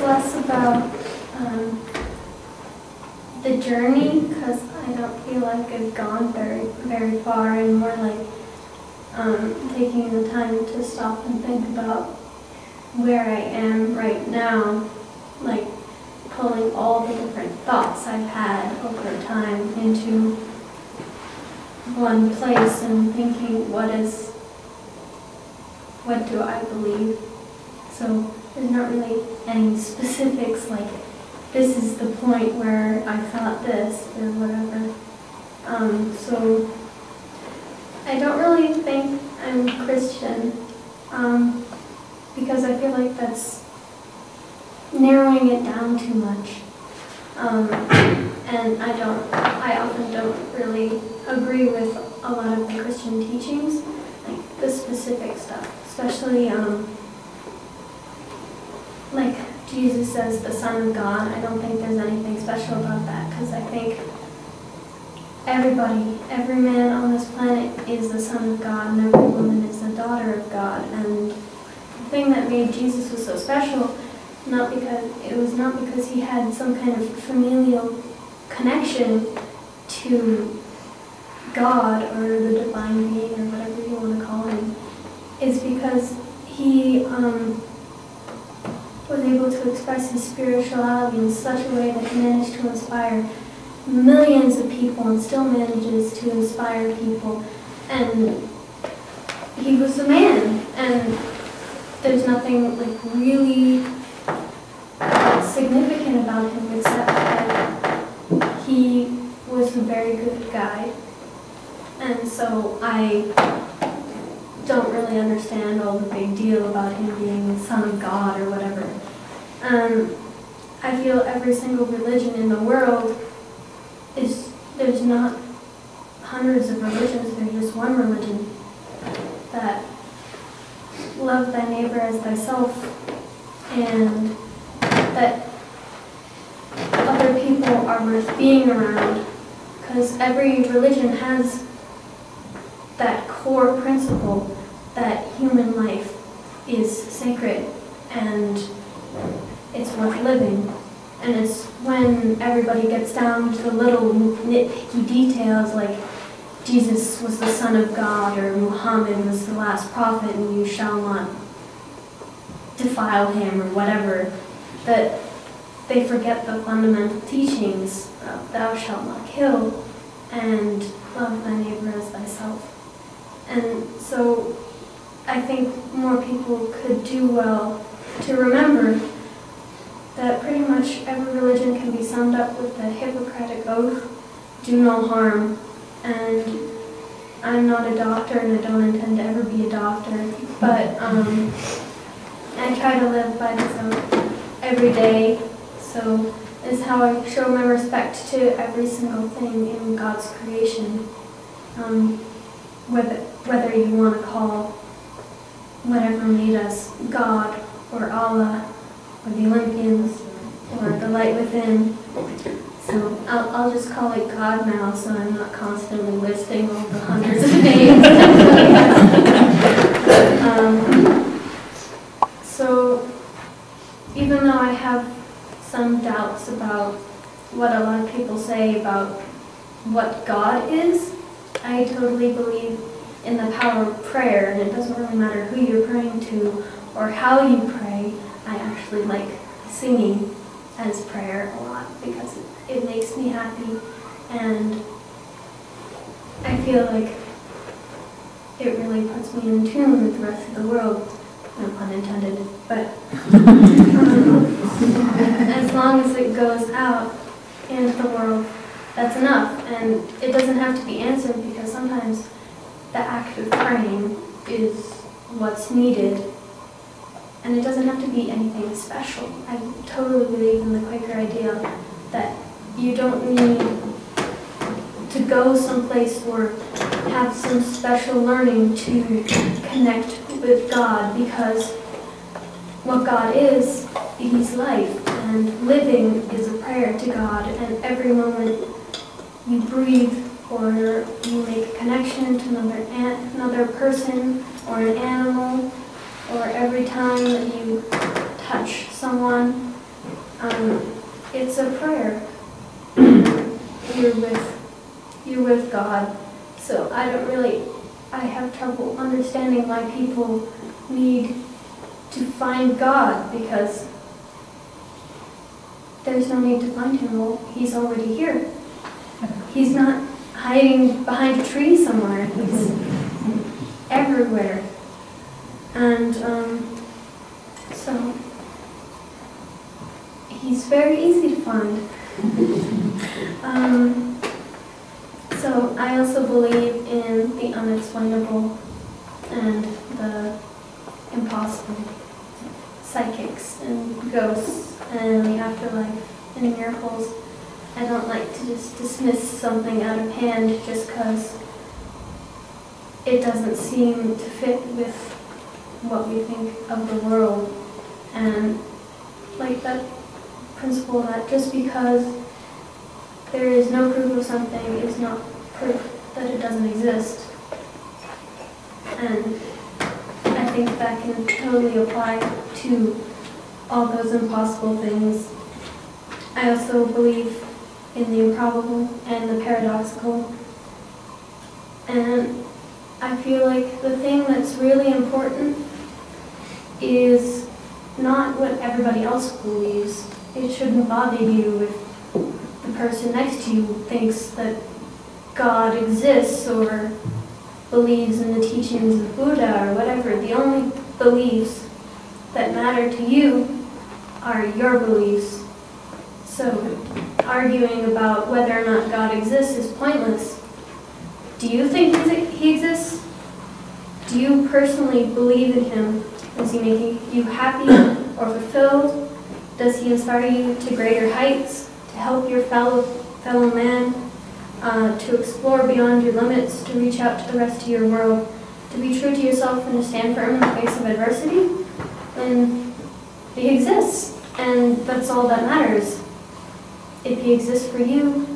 less about the journey, because I don't feel like I've gone very far, and more like taking the time to stop and think about where I am right now, like pulling all the different thoughts I've had over time into one place and thinking, what do I believe? So there's not really any specifics like this is the point where I thought this or whatever. So I don't really think I'm Christian because I feel like that's narrowing it down too much. And I often don't really agree with a lot of the Christian teachings, like the specific stuff, especially like Jesus as the Son of God. I don't think there's anything special about that, because I think every man on this planet is the Son of God, and every woman is the daughter of God. And the thing that made Jesus was so special, it was not because he had some kind of familial connection to God or the divine being or whatever you want to call him, is because he was able to express his spirituality in such a way that he managed to inspire millions of people and still manages to inspire people. And he was a man, and there's nothing like really significant about him except that he was a very good guy. And so I don't really understand all the big deal about him being the Son of God or whatever. I feel every single religion in the world there's not hundreds of religions, there's just one religion, that love thy neighbor as thyself, and that other people are worth being around, because every religion has that core principle that human life is sacred and it's worth living. And it's when everybody gets down to the little nitpicky details, like Jesus was the Son of God or Muhammad was the last prophet and you shall not defile him or whatever, that they forget the fundamental teachings of thou shalt not kill and love thy neighbor as thyself. And so I think more people could do well to remember that pretty much every religion can be summed up with the Hippocratic Oath, do no harm. And I'm not a doctor and I don't intend to ever be a doctor, but I try to live by this oath every day. So this is how I show my respect to every single thing in God's creation. Whether you want to call whatever made us God or Allah or the Olympians or the light within. So I'll just call it God now, so I'm not constantly listing all the hundreds of names. So even though I have some doubts about what a lot of people say about what God is, I totally believe in the power of prayer, and it doesn't really matter who you're praying to or how you pray. I actually like singing as prayer a lot because it makes me happy, and I feel like it really puts me in tune with the rest of the world. No pun intended, but as long as it goes out into the world, that's enough. And it doesn't have to be answered, because sometimes the act of praying is what's needed. And it doesn't have to be anything special. I totally believe in the Quaker idea that you don't need to go someplace or have some special learning to connect with God, because what God is, He's life, and living is a prayer to God, and every moment you breathe or you make a connection to another person or an animal, or every time that you touch someone, It's a prayer. You're with God. So I have trouble understanding why people need to find God, because there's no need to find him. Well, he's already here. He's not hiding behind a tree somewhere. He's everywhere. And so he's very easy to find. So I also believe in the unexplainable and the impossible, psychics and ghosts and the afterlife and miracles. I don't like to just dismiss something out of hand just because it doesn't seem to fit with what we think of the world. And like that principle that just because there is no proof of something is not proof that it doesn't exist. And I think that can totally apply to all those impossible things. I also believe in the improbable and the paradoxical. And I feel like the thing that's really important is not what everybody else believes. It shouldn't bother you if the person next to you thinks that God exists or believes in the teachings of Buddha or whatever. The only beliefs that matter to you are your beliefs. So arguing about whether or not God exists is pointless. Do you think he exists? Do you personally believe in him? Is he making you happy or fulfilled? Does he inspire you to greater heights, to help your fellow man, to explore beyond your limits, to reach out to the rest of your world, to be true to yourself and to stand firm in the face of adversity? Then he exists, and that's all that matters. If he exists for you,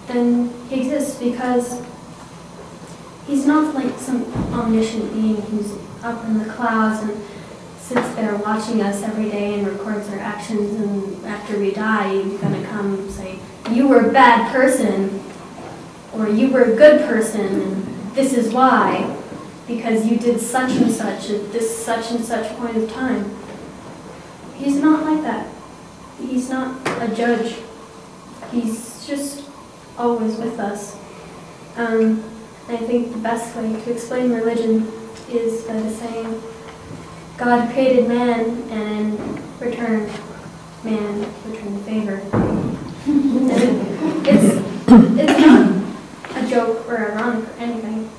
then he exists because he's not like some omniscient being who's up in the clouds and sits there watching us every day and records our actions, and after we die, he's going to come and say, you were a bad person, or you were a good person, and this is why, because you did such and such at this such and such point of time. He's not like that. He's not a judge. He's just always with us. I think the best way to explain religion is by saying God created man, and in return, man returned the favor. It's not a joke or ironic or anything.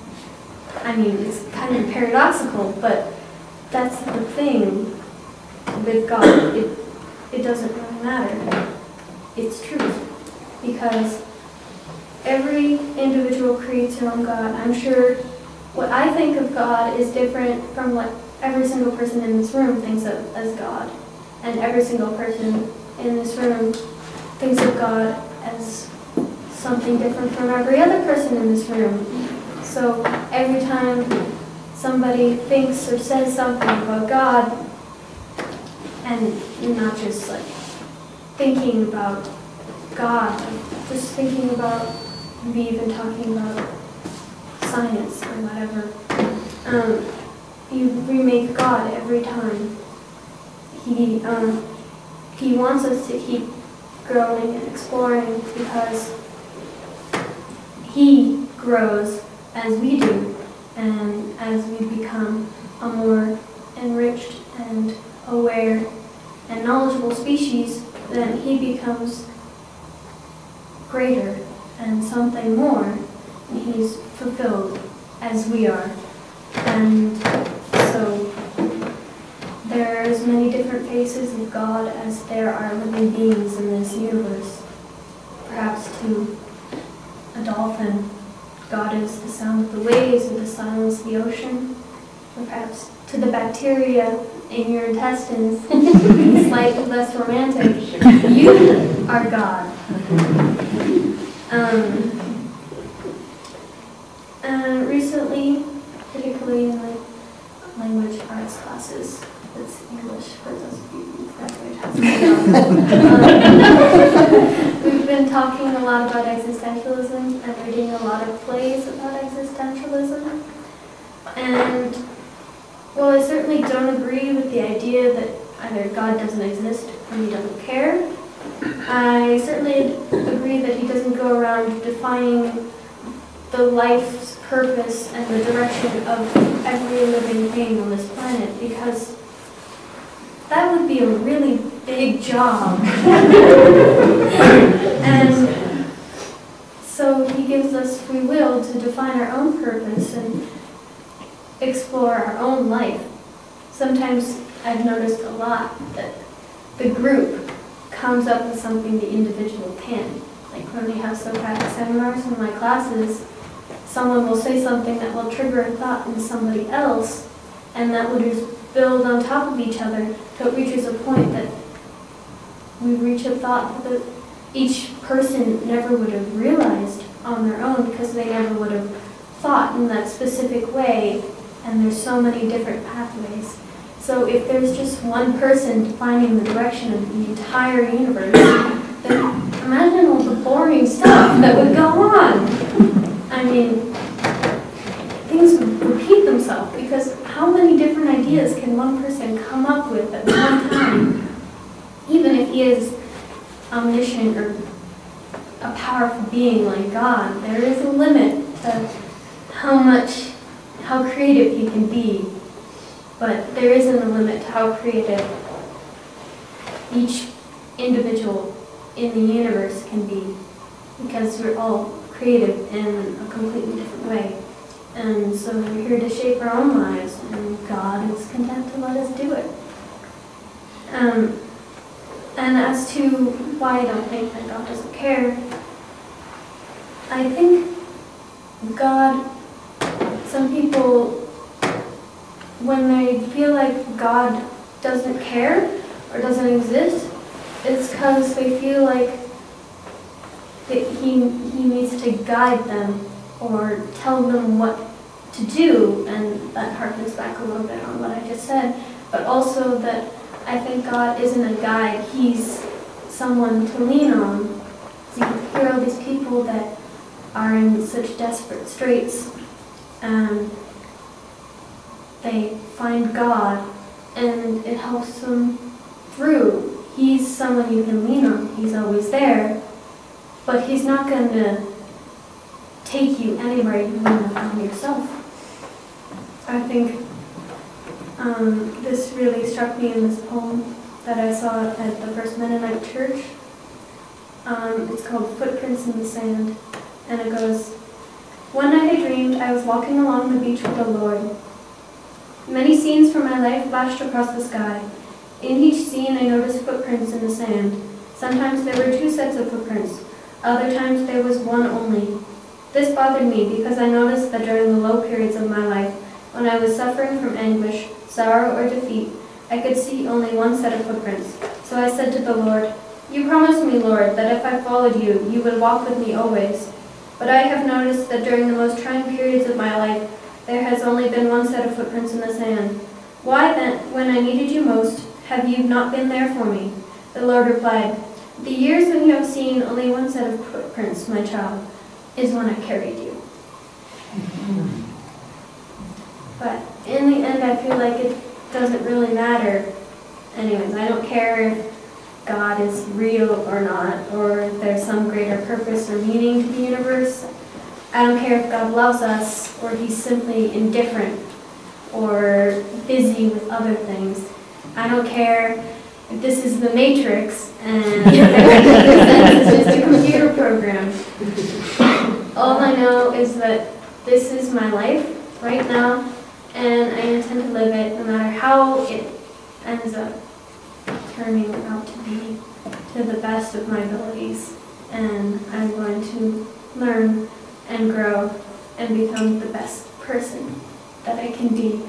I mean, it's kind of paradoxical, but that's the thing with God. It doesn't really matter. It's truth. Because every individual creates their own God. I'm sure what I think of God is different from what every single person in this room thinks of as God. And every single person in this room thinks of God as something different from every other person in this room. So every time somebody thinks or says something about God, and not just like thinking about God, just thinking about, maybe even talking about science or whatever, you remake God every time. He wants us to keep growing and exploring because he grows as we do, and as we become a more enriched and aware and knowledgeable species, then he becomes greater and something more, and he's fulfilled as we are. And so there are as many different faces of God as there are living beings in this universe. Perhaps to a dolphin, God is the sound of the waves or the silence of the ocean. Or perhaps to the bacteria in your intestines, slightly less romantic, you are God. Recently, particularly in my language arts classes, It's English for those of you who graduate halfway. We've been talking a lot about existentialism and reading a lot of plays about existentialism. And, well, I certainly don't agree with the idea that either God doesn't exist or he doesn't care. I certainly agree that he doesn't go around defining the life's purpose and the direction of every living thing on this planet, because that would be a really big job. And so he gives us free will to define our own purpose and explore our own life. Sometimes I've noticed a lot that the group comes up with something the individual can't. Like when we have Socratic seminars in my classes, someone will say something that will trigger a thought in somebody else, and that will just build on top of each other till it reaches a point that we reach a thought that each person never would have realized on their own, because they never would have thought in that specific way, and there's so many different pathways. So if there's just one person defining the direction of the entire universe, then imagine all the boring stuff that would go on. I mean, things would repeat themselves, because how many different ideas can one person come up with at one time? Even if he is omniscient or a powerful being like God, there is a limit to how creative he can be. But there isn't a limit to how creative each individual in the universe can be, because we're all creative in a completely different way. And so we're here to shape our own lives, and God is content to let us do it. And as to why I don't think that God doesn't care, I think God, some people, when they feel like God doesn't care or doesn't exist, it's because they feel like that he needs to guide them or tell them what to do, and that harkens back a little bit on what I just said, but also that I think God isn't a guide, he's someone to lean on. So you hear all these people that are in such desperate straits, and they find God, and it helps them through. He's someone you can lean on. He's always there, but he's not going to take you anywhere you want to find yourself. I think this really struck me in this poem that I saw at the First Mennonite Church. It's called Footprints in the Sand, and it goes, "One night I dreamed I was walking along the beach with the Lord. Many scenes from my life flashed across the sky. In each scene I noticed footprints in the sand. Sometimes there were 2 sets of footprints. Other times there was one only. This bothered me because I noticed that during the low periods of my life, when I was suffering from anguish, sorrow, or defeat, I could see only one set of footprints. So I said to the Lord, 'You promised me, Lord, that if I followed you, you would walk with me always. But I have noticed that during the most trying periods of my life, there has only been one set of footprints in the sand. Why then, when I needed you most, have you not been there for me?' The Lord replied, 'The years when you have seen only one set of footprints, my child, is when I carried you.'" But in the end, I feel like it doesn't really matter. Anyways, I don't care if God is real or not, or if there's some greater purpose or meaning to the universe. I don't care if God loves us, or he's simply indifferent, or busy with other things. I don't care if this is the Matrix, and it's just a computer program. All I know is that this is my life right now, and I intend to live it no matter how it ends up turning out to be, to the best of my abilities. And I'm going to learn and grow and become the best person that I can be.